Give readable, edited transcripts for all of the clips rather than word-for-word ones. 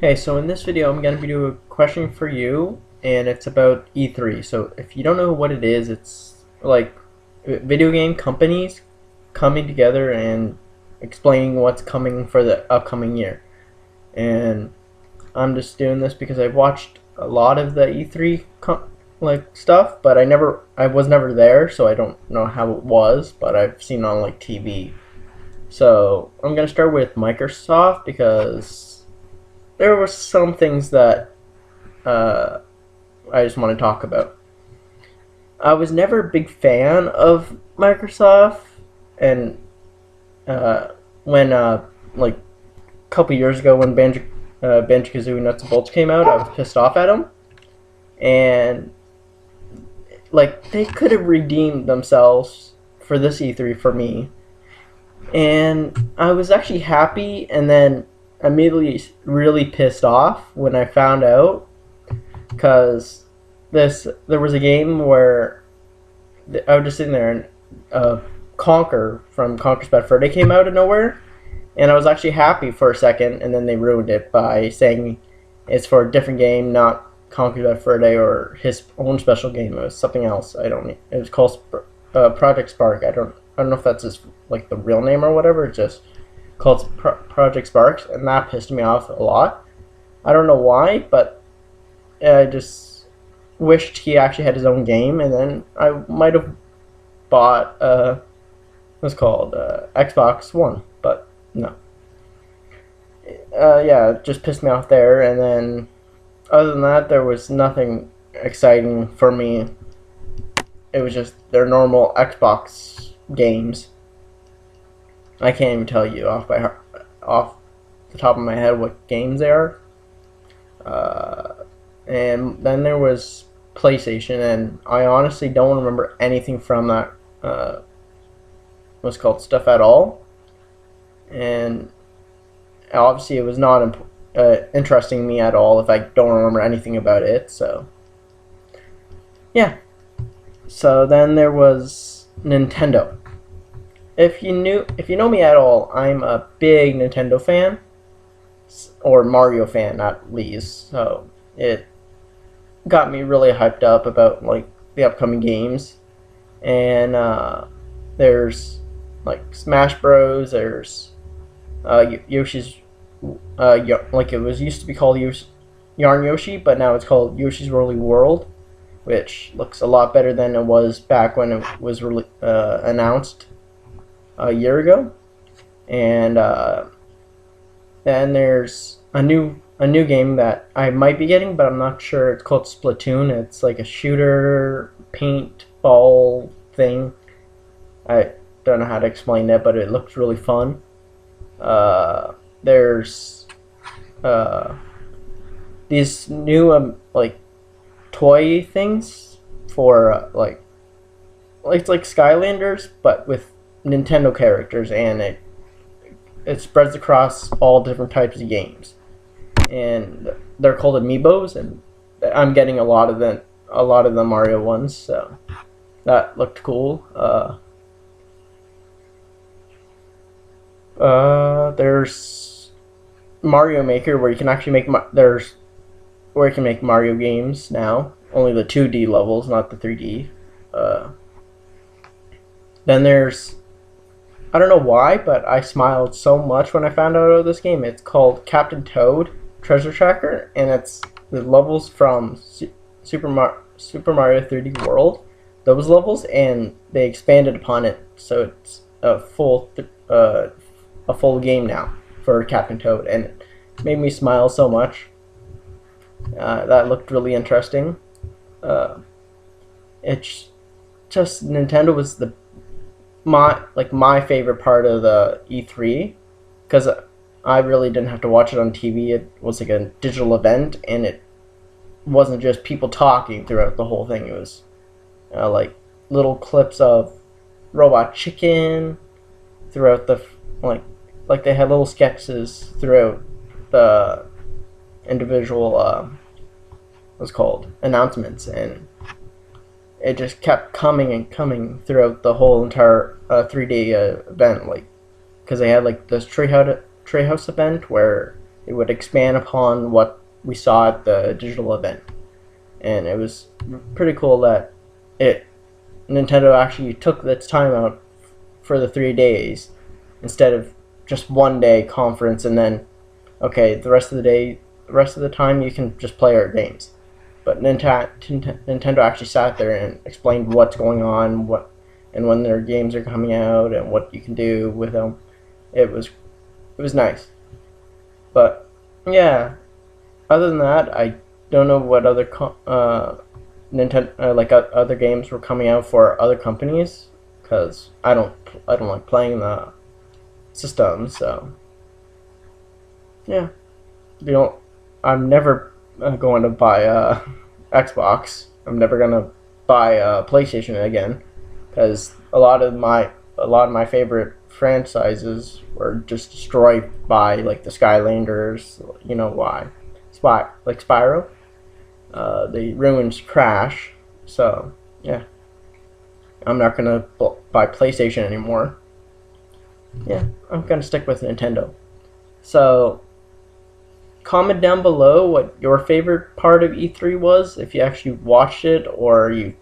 Hey, so in this video I'm going to be doing a question for you, and it's about E3. So if you don't know what it is, it's like video game companies coming together and explaining what's coming for the upcoming year. And I'm just doing this because I've watched a lot of the E3 stuff, but I was never there, so I don't know how it was, but I've seen it on like TV. So I'm going to start with Microsoft because there were some things that uh, I just want to talk about. I was never a big fan of Microsoft, and when like a couple years ago when Banjo Kazooie Nuts and Bolts came out, I was pissed off at them, and like they could have redeemed themselves for this E3 for me, and I was actually happy, and then immediately really pissed off when I found out because there was a game where I was just sitting there and Conker from Conker's Bad Fur Day came out of nowhere, and I was actually happy for a second, and then they ruined it by saying it's for a different game, not Conker's Bad Fur Day or his own special game. It was something else. I don't. It was called Project Spark. I don't know if that's his like the real name or whatever. It's just called Project Sparks, and that pissed me off a lot. I don't know why, but I just wished he actually had his own game, and then I might have bought what's called Xbox One, but no. Yeah, it just pissed me off there, and then other than that, there was nothing exciting for me. It was just their normal Xbox games. I can't even tell you off the top of my head what games they are. And then there was PlayStation, and I honestly don't remember anything from that what's called stuff at all. And obviously, it was not interesting me at all if I don't remember anything about it. So yeah. So then there was Nintendo. If you know me at all, I'm a big Nintendo fan, or Mario fan at least. So it got me really hyped up about like the upcoming games, and there's like Smash Bros. There's Yoshi's like it was used to be called Yarn Yoshi, but now it's called Yoshi's Woolly World, which looks a lot better than it was back when it was announced a year ago. And then there's a new game that I might be getting, but I'm not sure. It's called Splatoon. It's like a shooter paintball thing. I don't know how to explain it, but it looks really fun. There's uh, these new like toy things for it's like Skylanders, but with Nintendo characters, and it spreads across all different types of games, and they're called amiibos, and I'm getting a lot of the Mario ones, so that looked cool. There's Mario Maker where you can actually there's where you can make Mario games now. Only the 2D levels, not the 3D. Uh, then there's I don't know why, but I smiled so much when I found out of this game. It's called Captain Toad Treasure Tracker, and it's the levels from Super Mario 3D World. Those levels, and they expanded upon it, so it's a full game now for Captain Toad, and it made me smile so much. That looked really interesting. Uh, it's just Nintendo was my favorite part of the E3 because I really didn't have to watch it on TV. It was like a digital event, and it wasn't just people talking throughout the whole thing. It was like little clips of Robot Chicken throughout like they had little sketches throughout the individual what's called announcements, and it just kept coming and coming throughout the whole entire 3-day event, like because they had like this treehouse event where it would expand upon what we saw at the digital event, and it was pretty cool that it Nintendo actually took its time out for the 3 days instead of just one day conference and then okay, the rest of the time you can just play our games. But Nintendo actually sat there and explained what's going on, and when their games are coming out and what you can do with them. It was nice. But yeah, other than that, I don't know what other Nintendo other games were coming out for other companies because I don't like playing the system. So yeah, you know, I'm never going to buy a Xbox. I'm never gonna buy a PlayStation again because a lot of my favorite franchises were just destroyed by like the Skylanders. You know why? Spyro. They ruined Crash. So yeah, I'm not gonna buy PlayStation anymore. Yeah, I'm gonna stick with Nintendo. So comment down below what your favorite part of E3 was, if you actually watched it or you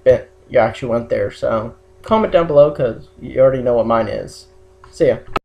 actually went there. So comment down below because you already know what mine is. See ya.